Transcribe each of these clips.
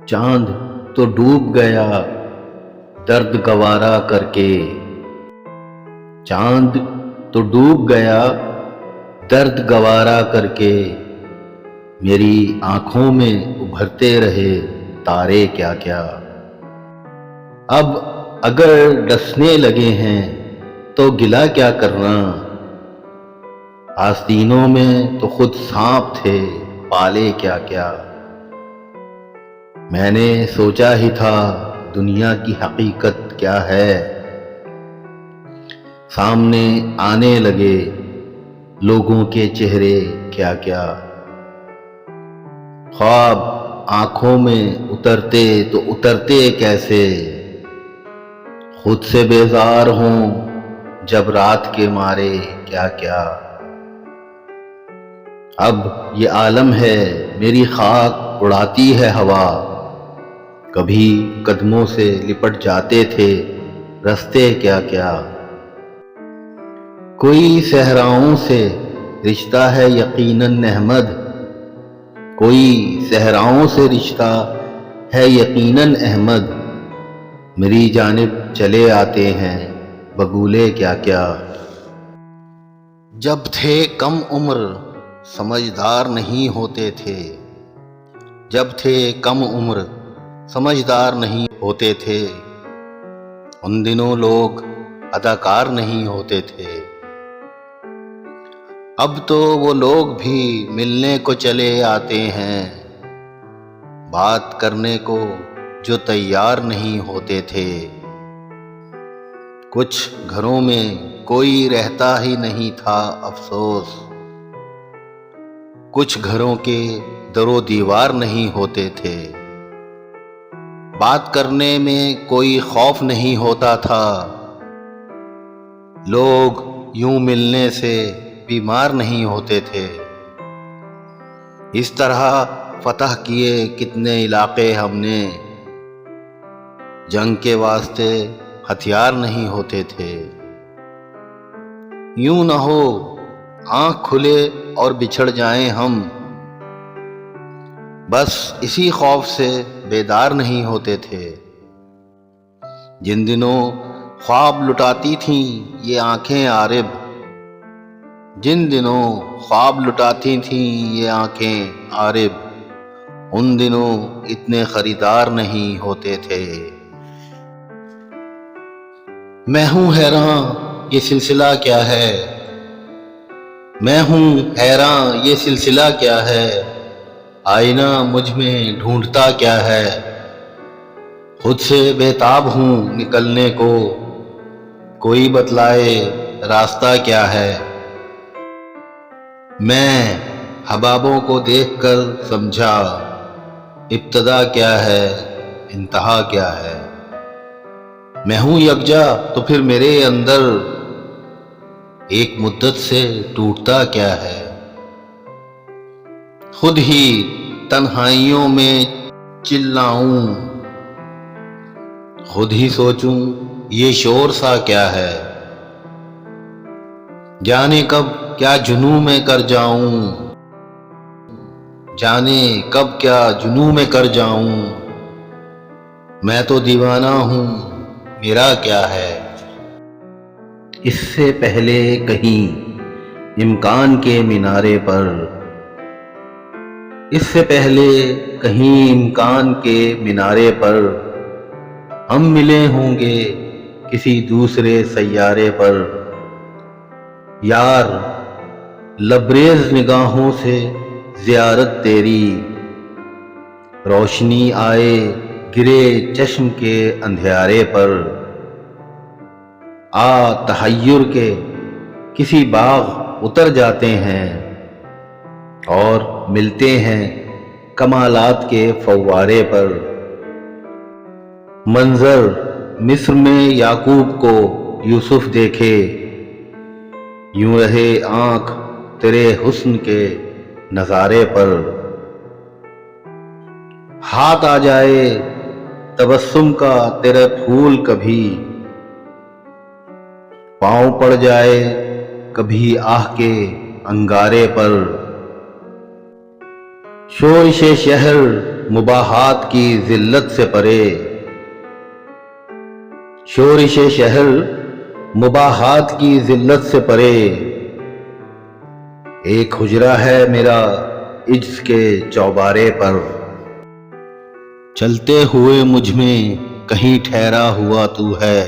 चांद तो डूब गया दर्द गवारा करके। चांद तो डूब गया दर्द गवारा करके। मेरी आंखों में उभरते रहे तारे क्या क्या। अब अगर डसने लगे हैं तो गिला क्या करना। आस्तीनों में तो खुद सांप थे पाले क्या क्या। मैंने सोचा ही था दुनिया की हकीकत क्या है। सामने आने लगे लोगों के चेहरे क्या क्या। ख्वाब आंखों में उतरते तो उतरते कैसे। खुद से बेजार हूं जब रात के मारे क्या क्या। अब ये आलम है मेरी खाक उड़ाती है हवा। कभी कदमों से लिपट जाते थे रास्ते क्या क्या। कोई सहराओं से रिश्ता है यकीनन अहमद। कोई सहराओं से रिश्ता है यकीनन अहमद। मेरी जानिब चले आते हैं बगुले क्या क्या। जब थे कम उम्र समझदार नहीं होते थे। जब थे कम उम्र समझदार नहीं होते थे। उन दिनों लोग अदाकार नहीं होते थे। अब तो वो लोग भी मिलने को चले आते हैं बात करने को जो तैयार नहीं होते थे। कुछ घरों में कोई रहता ही नहीं था अफसोस। कुछ घरों के दरो दीवार नहीं होते थे। बात करने में कोई खौफ नहीं होता था। लोग यूं मिलने से बीमार नहीं होते थे। इस तरह फतह किए कितने इलाके हमने। जंग के वास्ते हथियार नहीं होते थे। यूं न हो आंख खुले और बिछड़ जाएं हम। बस इसी खौफ से बेदार नहीं होते थे। जिन दिनों ख्वाब लुटाती थीं ये आंखें आरिब। जिन दिनों ख्वाब लुटाती थीं ये आंखें आरिब। उन दिनों इतने खरीदार नहीं होते थे। मैं हूं हैरान ये सिलसिला क्या है। मैं हूं हैरान ये सिलसिला क्या है। आईना मुझ में ढूंढता क्या है। खुद से बेताब हूं निकलने को कोई बतलाए रास्ता क्या है। मैं हबाबों को देखकर समझा इब्तदा क्या है इंतहा क्या है। मैं हूं यकजा तो फिर मेरे अंदर एक मुद्दत से टूटता क्या है। खुद ही तन्हाइयों में चिल्लाऊं खुद ही सोचूं ये शोर सा क्या है। जाने कब क्या जुनूं में कर जाऊं। जाने कब क्या जुनूं में कर जाऊं। मैं तो दीवाना हूं मेरा क्या है। इससे पहले कहीं इम्कान के मीनारे पर। इससे पहले कहीं इम्कान के मीनारे पर हम मिले होंगे किसी दूसरे सैयारे पर। यार लबरेज निगाहों से ज़ियारत तेरी। रोशनी आए गिरे चश्म के अंधियारे पर। आ तहय्युर के किसी बाग उतर जाते हैं और मिलते हैं कमालात के फव्वारे पर। मंजर मिस्र में याकूब को यूसुफ देखे। यूं रहे आंख तेरे हुस्न के नज़ारे पर। हाथ आ जाए तबस्सुम का तेरे फूल कभी। पांव पड़ जाए कभी आह के अंगारे पर। शोर शहर مباحات کی ذلت سے پرے، شورش شہر مباحات کی ذلت سے پرے، ایک حجرہ ہے میرا عجز کے چوبارے پر، چلتے ہوئے مجھ میں کہیں ٹھہرا ہوا تو ہے،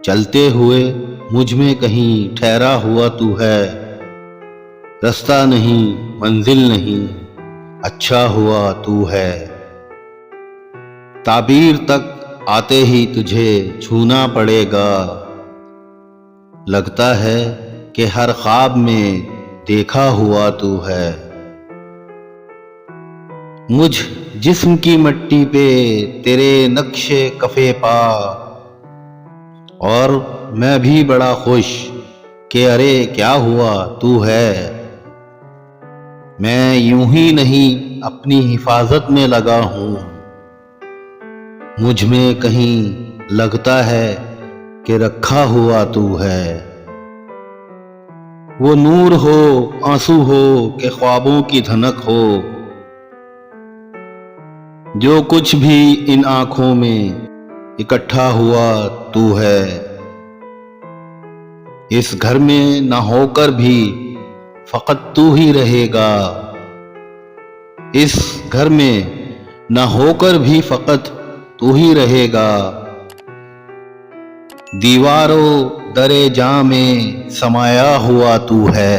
چلتے ہوئے مجھ میں کہیں ٹھہرا ہوا تو ہے، رستہ نہیں منزل نہیں اچھا ہوا تو ہے، تعبیر تک آتے ہی تجھے چھونا پڑے گا، لگتا ہے کہ ہر خواب میں دیکھا ہوا تو ہے، مجھ جسم کی مٹی پہ تیرے نقش کفے پا، اور میں بھی بڑا خوش کہ ارے کیا ہوا تو ہے، میں یوں ہی نہیں اپنی حفاظت میں لگا ہوں، مجھ میں کہیں لگتا ہے کہ رکھا ہوا تو ہے، وہ نور ہو آنسو ہو کہ خوابوں کی دھنک ہو، جو کچھ بھی ان آنکھوں میں اکٹھا ہوا تو ہے، اس گھر میں نہ ہو کر بھی فقط تو ہی رہے گا، اس گھر میں نہ ہو کر بھی فقط تو ہی رہے گا، دیواروں در جاں میں سمایا ہوا تو ہے۔